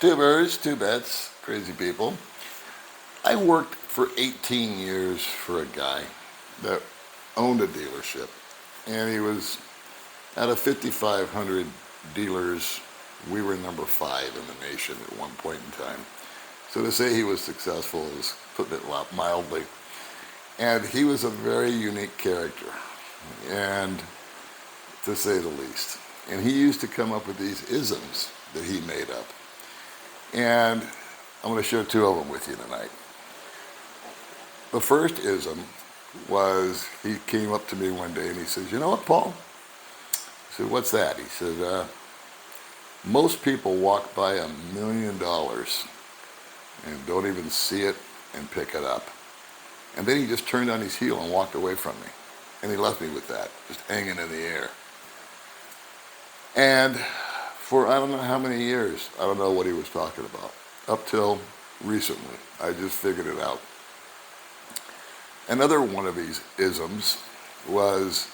Two birds, two bets, crazy people. I worked for 18 years for a guy that owned a dealership, and he was out of 5,500 dealers. We were number 5 in the nation at one point in time. So to say he was successful is putting it mildly. And he was a very unique character, and to say the least. And he used to come up with these isms that he made up. And I'm going to share 2 of them with you tonight. The first ism was, he came up to me one day and he says, "You know what, Paul?" I said, "What's that?" He said, "Most people walk by $1 million and don't even see it and pick it up." And then he just turned on his heel and walked away from me. And he left me with that, just hanging in the air. And for I don't know how many years, I don't know what he was talking about. Up till recently, I just figured it out. Another one of these isms was,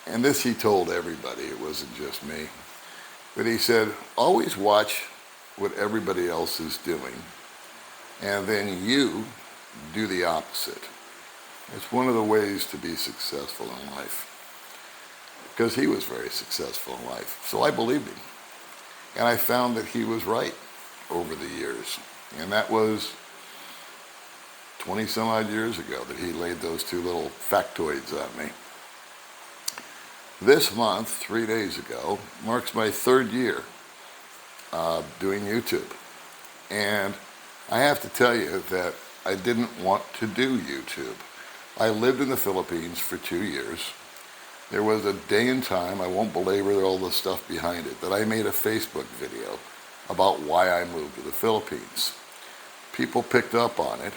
and this he told everybody, it wasn't just me, but he said, always watch what everybody else is doing, and then you do the opposite. It's one of the ways to be successful in life. Because he was very successful in life. So I believed him. And I found that he was right over the years. And that was 20 some odd years ago that he laid those 2 little factoids on me. This month, 3 days ago, marks my 3rd year doing YouTube. And I have to tell you that I didn't want to do YouTube. I lived in the Philippines for 2 years. There was a day and time, I won't belabor all the stuff behind it, that I made a Facebook video about why I moved to the Philippines. People picked up on it,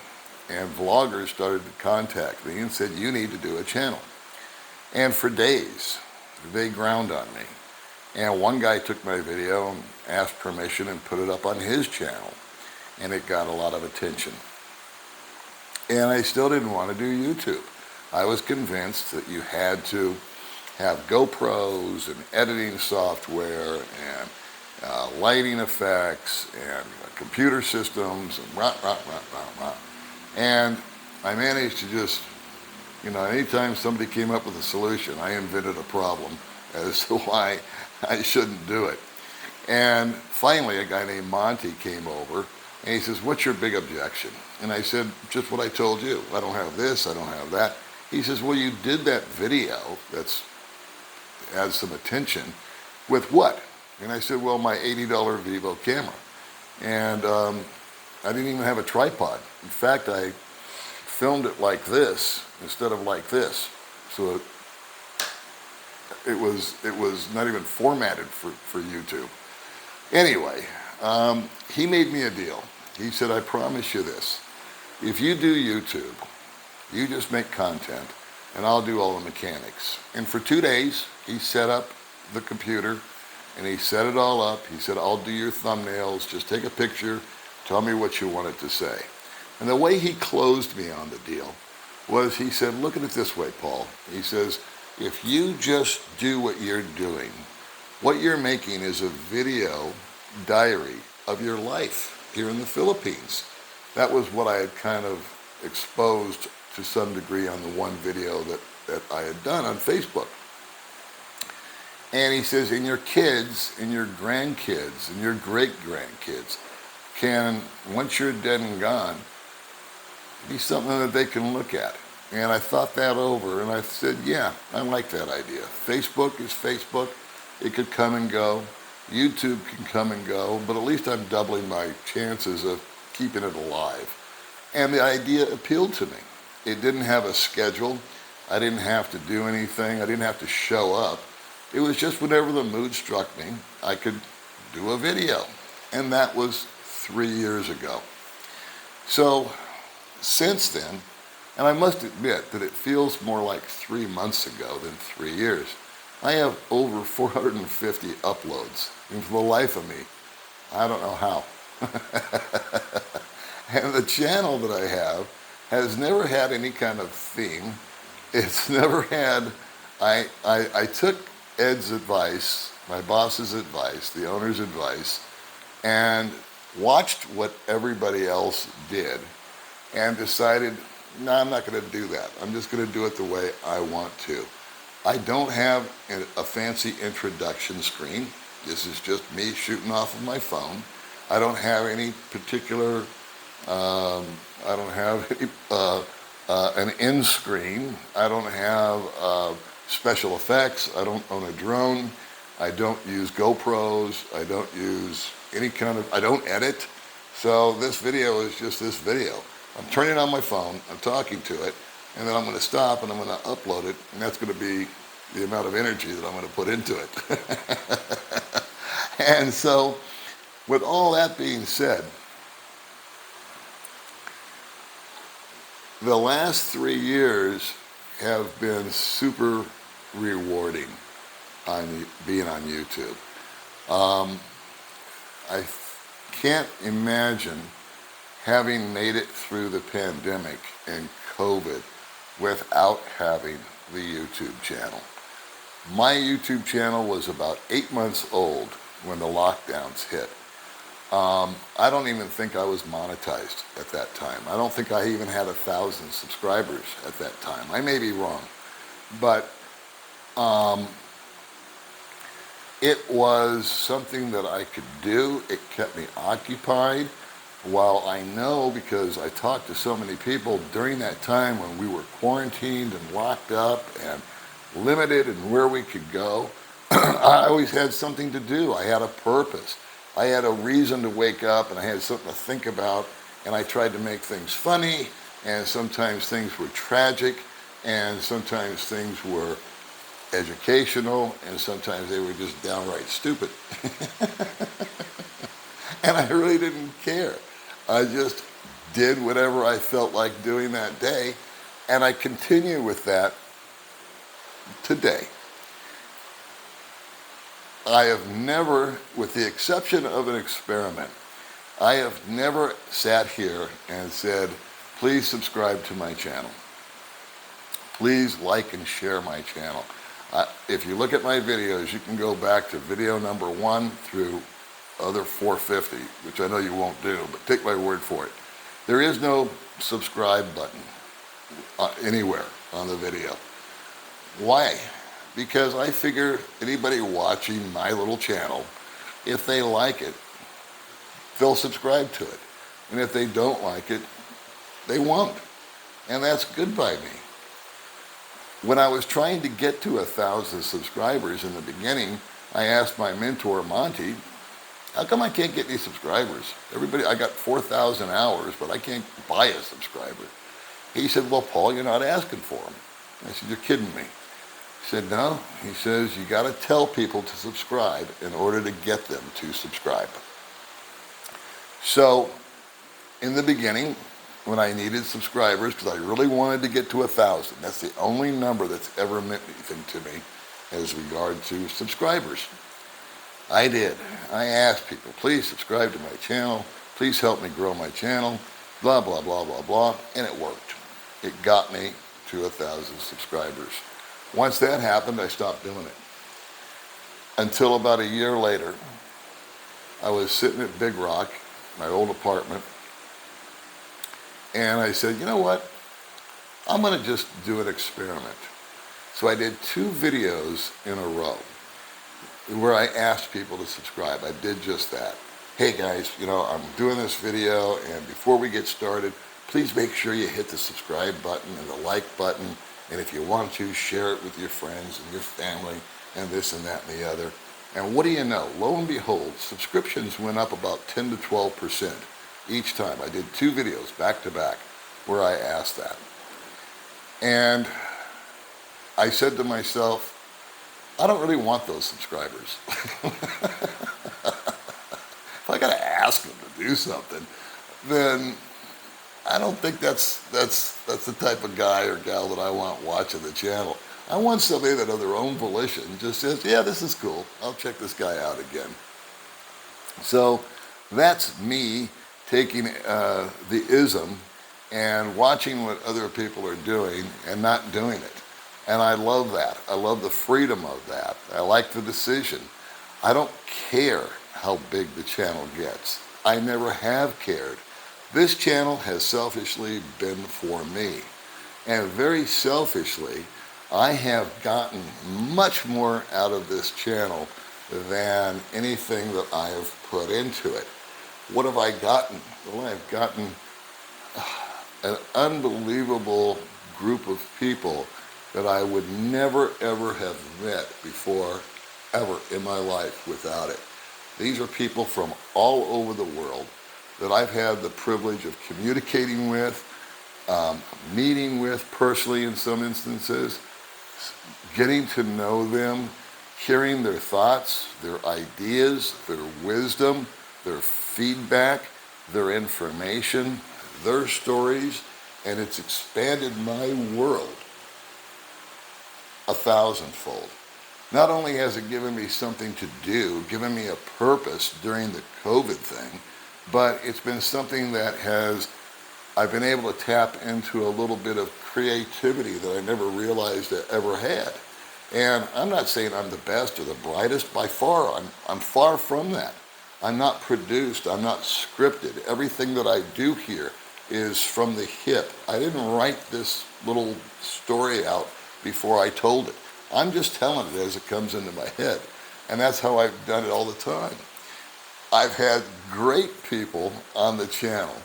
and vloggers started to contact me and said, "You need to do a channel." And for days, they ground on me. And one guy took my video and asked permission and put it up on his channel. And it got a lot of attention. And I still didn't want to do YouTube. I was convinced that you had to have GoPros and editing software and lighting effects and computer systems and rah. And I managed to just, anytime somebody came up with a solution, I invented a problem as to why I shouldn't do it. And finally, a guy named Monty came over, and he says, "What's your big objection?" And I said, "Just what I told you. I don't have this, I don't have that." He says, "Well, you did that video that's has some attention with what?" And I said, "Well, my $80 Vivo camera." And I didn't even have a tripod. In fact, I filmed it like this instead of like this. So it was not even formatted for YouTube. Anyway, he made me a deal. He said, "I promise you this. If you do YouTube, you just make content, and I'll do all the mechanics." And for 2 days, he set up the computer, and he set it all up. He said, "I'll do your thumbnails. Just take a picture. Tell me what you want it to say." And the way he closed me on the deal was, he said, "Look at it this way, Paul." He says, "If you just do what you're doing, what you're making is a video diary of your life here in the Philippines." That was what I had kind of exposed to some degree on the one video that I had done on Facebook. And he says, "And your kids and your grandkids and your great-grandkids can, once you're dead and gone, be something that they can look at." And I thought that over, and I said, yeah, I like that idea. Facebook is Facebook. It could come and go. YouTube can come and go, but at least I'm doubling my chances of keeping it alive. And the idea appealed to me. It didn't have a schedule. I didn't have to do anything. I didn't have to show up. It was just whenever the mood struck me, I could do a video. And that was 3 years ago. So since then, and I must admit that it feels more like 3 months ago than 3 years, I have over 450 uploads. And for the life of me, I don't know how. And the channel that I have has never had any kind of theme. It's never had, I took Ed's advice, my boss's advice, the owner's advice, and watched what everybody else did, and decided, no, I'm not going to do that. I'm just going to do it the way I want to. I don't have a fancy introduction screen. This is just me shooting off of my phone. I don't have any particular, I don't have any, an end screen. I don't have special effects. I don't own a drone. I don't use GoPros. I don't use any kind of, I don't edit. So this video is just this video. I'm turning it on my phone, I'm talking to it, and then I'm going to stop and I'm going to upload it, and that's going to be the amount of energy that I'm going to put into it. And so, with all that being said, the last 3 years have been super rewarding on being on YouTube. I can't imagine having made it through the pandemic and COVID without having the YouTube channel. My YouTube channel was about 8 months old when the lockdowns hit. I don't even think I was monetized at that time. I don't think I even had 1,000 subscribers at that time. I may be wrong, but it was something that I could do. It kept me occupied. While I know, because I talked to so many people during that time when we were quarantined and locked up and limited in where we could go, I always had something to do. I had a purpose. I had a reason to wake up, and I had something to think about, and I tried to make things funny, and sometimes things were tragic, and sometimes things were educational, and sometimes they were just downright stupid. And I really didn't care. I just did whatever I felt like doing that day, and I continue with that today. I have never, with the exception of an experiment, I have never sat here and said, please subscribe to my channel. Please like and share my channel. If you look at my videos, you can go back to video number 1 through other 450, which I know you won't do, but take my word for it. There is no subscribe button anywhere on the video. Why? Because I figure anybody watching my little channel, if they like it, they'll subscribe to it. And if they don't like it, they won't. And that's good by me. When I was trying to get to 1,000 subscribers in the beginning, I asked my mentor, Monty, how come I can't get any subscribers? I got 4,000 hours, but I can't buy a subscriber. He said, well, Paul, you're not asking for them. I said, you're kidding me. He said, no. He says, you got to tell people to subscribe in order to get them to subscribe. So, in the beginning, when I needed subscribers, because I really wanted to get to 1,000, that's the only number that's ever meant anything to me as regard to subscribers. I did. I asked people, please subscribe to my channel, please help me grow my channel, blah, blah, blah, blah, blah, and it worked. It got me to 1,000 subscribers. Once that happened, I stopped doing it. Until about a year later, I was sitting at Big Rock, my old apartment, and I said, you know what? I'm going to just do an experiment. So I did 2 videos in a row where I asked people to subscribe. I did just that. Hey guys, I'm doing this video, and before we get started, please make sure you hit the subscribe button and the like button, and if you want to, share it with your friends and your family, and this and that and the other. And what do you know? Lo and behold, subscriptions went up about 10 to 12% each time. I did 2 videos back to back where I asked that. And I said to myself, I don't really want those subscribers. If I gotta ask them to do something, then I don't think that's the type of guy or gal that I want watching the channel. I want somebody that of their own volition just says, yeah, this is cool. I'll check this guy out again. So that's me taking the ism and watching what other people are doing and not doing it. And I love that. I love the freedom of that. I like the decision. I don't care how big the channel gets. I never have cared. This channel has selfishly been for me. And very selfishly, I have gotten much more out of this channel than anything that I have put into it. What have I gotten? Well, I've gotten an unbelievable group of people that I would never ever have met before, ever in my life without it. These are people from all over the world that I've had the privilege of communicating with, meeting with personally in some instances, getting to know them, hearing their thoughts, their ideas, their wisdom, their feedback, their information, their stories, and it's expanded my world 1,000-fold. Not only has it given me something to do, given me a purpose during the COVID thing, but it's been something that I've been able to tap into a little bit of creativity that I never realized I ever had. And I'm not saying I'm the best or the brightest, by far. I'm far from that. I'm not produced, I'm not scripted. Everything that I do here is from the hip. I didn't write this little story out before I told it. I'm just telling it as it comes into my head. And that's how I've done it all the time. I've had great people on the channel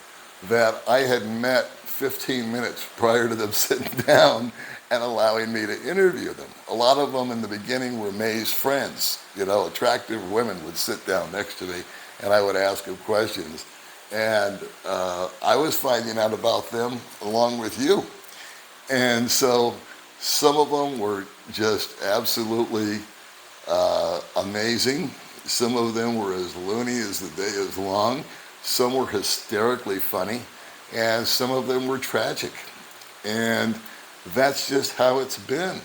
that I had met 15 minutes prior to them sitting down and allowing me to interview them. A lot of them in the beginning were May's friends. You know, attractive women would sit down next to me and I would ask them questions. And I was finding out about them along with you. And so some of them were just absolutely amazing. Some of them were as loony as the day is long. Some were hysterically funny. And some of them were tragic. And that's just how it's been.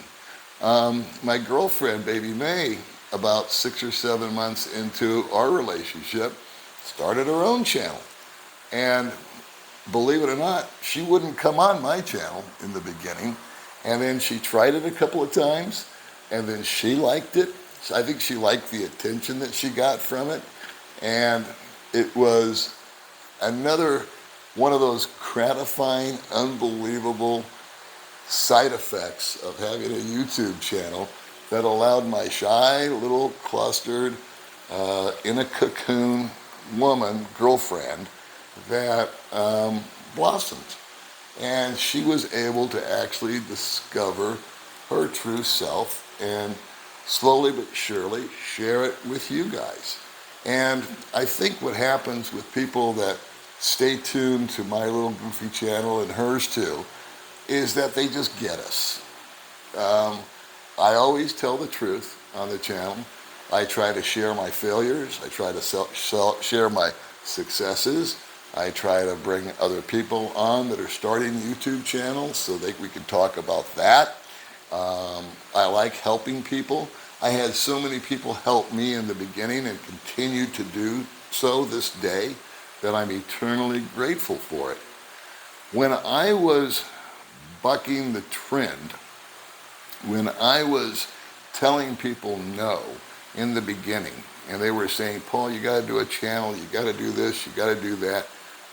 My girlfriend, Baby May, about 6 or 7 months into our relationship, started her own channel. And believe it or not, she wouldn't come on my channel in the beginning. And then she tried it a couple of times, and then she liked it. I think she liked the attention that she got from it. And it was another one of those gratifying, unbelievable side effects of having a YouTube channel that allowed my shy, little clustered, in a cocoon woman, girlfriend, that blossomed. And she was able to actually discover her true self and slowly but surely share it with you guys. And I think what happens with people that stay tuned to my little goofy channel and hers too, is that they just get us. I always tell the truth on the channel. I try to share my failures. I try to share my successes. I try to bring other people on that are starting YouTube channels so we can talk about that. I like helping people. I had so many people help me in the beginning and continue to do so this day that I'm eternally grateful for it. When I was bucking the trend, when I was telling people no in the beginning, and they were saying, Paul, you got to do a channel, you got to do this, you got to do that,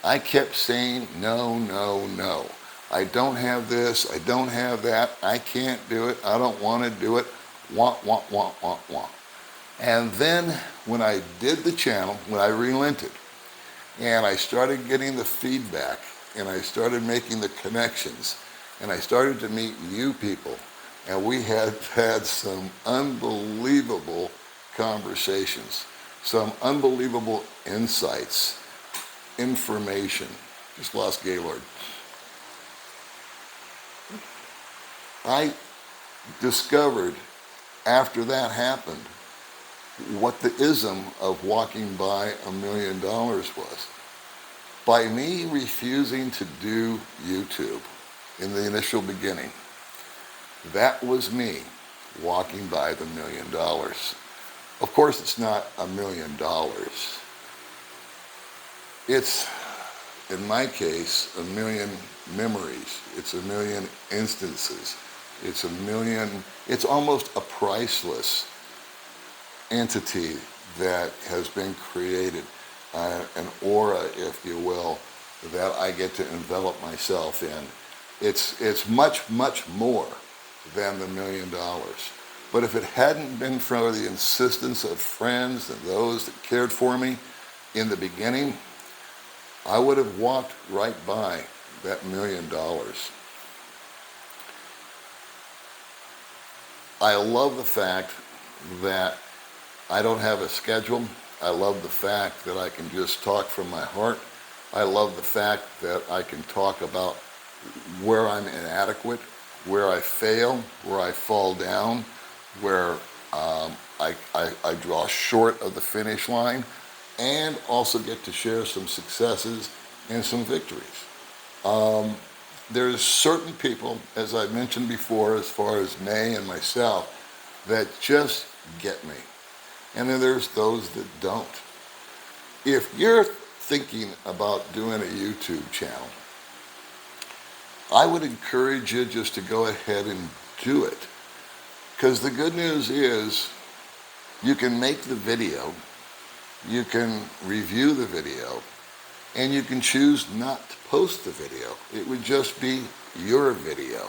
I kept saying, no, no, no. I don't have this, I don't have that, I can't do it, I don't want to do it, want. And then when I did the channel, when I relented, and I started getting the feedback, and I started making the connections, and I started to meet you people, and we had had some unbelievable conversations, some unbelievable insights, information. Just lost Gaylord. I discovered after that happened what the ism of walking by $1 million was. By me refusing to do YouTube in the initial beginning, that was me walking by the $1 million. Of course, it's not $1 million. It's, in my case, 1 million memories. It's 1 million instances. It's 1 million, it's almost a priceless entity that has been created. an aura, if you will, that I get to envelop myself in. It's much, much more than the $1 million. But if it hadn't been for the insistence of friends and those that cared for me in the beginning, I would have walked right by that $1 million. I love the fact that I don't have a schedule. I love the fact that I can just talk from my heart. I love the fact that I can talk about where I'm inadequate, where I fail, where I fall down, where I draw short of the finish line, and also get to share some successes and some victories. There's certain people, as I mentioned before, as far as May and myself, that just get me. And then there's those that don't. If you're thinking about doing a YouTube channel, I would encourage you just to go ahead and do it. Because the good news is you can make the video, you can review the video, and you can choose not to post the video. It would just be your video.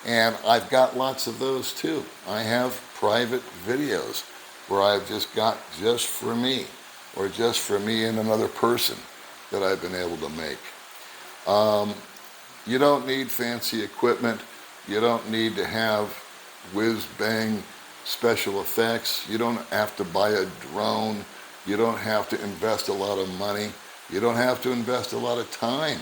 And I've got lots of those too. I have private videos where I've just got just for me, or just for me and another person that I've been able to make. You don't need fancy equipment. You don't need to have whiz-bang special effects. You don't have to buy a drone. You don't have to invest a lot of money. You don't have to invest a lot of time.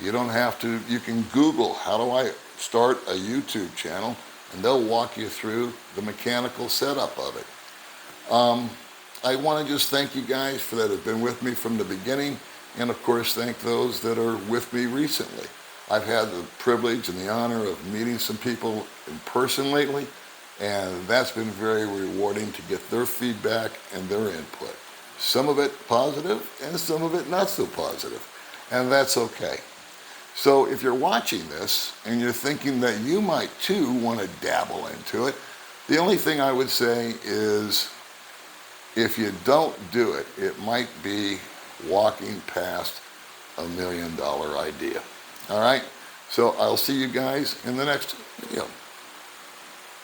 You don't have to, you can Google, how do I start a YouTube channel? And they'll walk you through the mechanical setup of it. I want to just thank you guys for that have been with me from the beginning, and of course thank those that are with me recently. I've had the privilege and the honor of meeting some people in person lately, and that's been very rewarding to get their feedback and their input. Some of it positive and some of it not so positive, and that's okay. So if you're watching this and you're thinking that you might too want to dabble into it, the only thing I would say is if you don't do it, it might be walking past $1 million idea. All right? So I'll see you guys in the next video.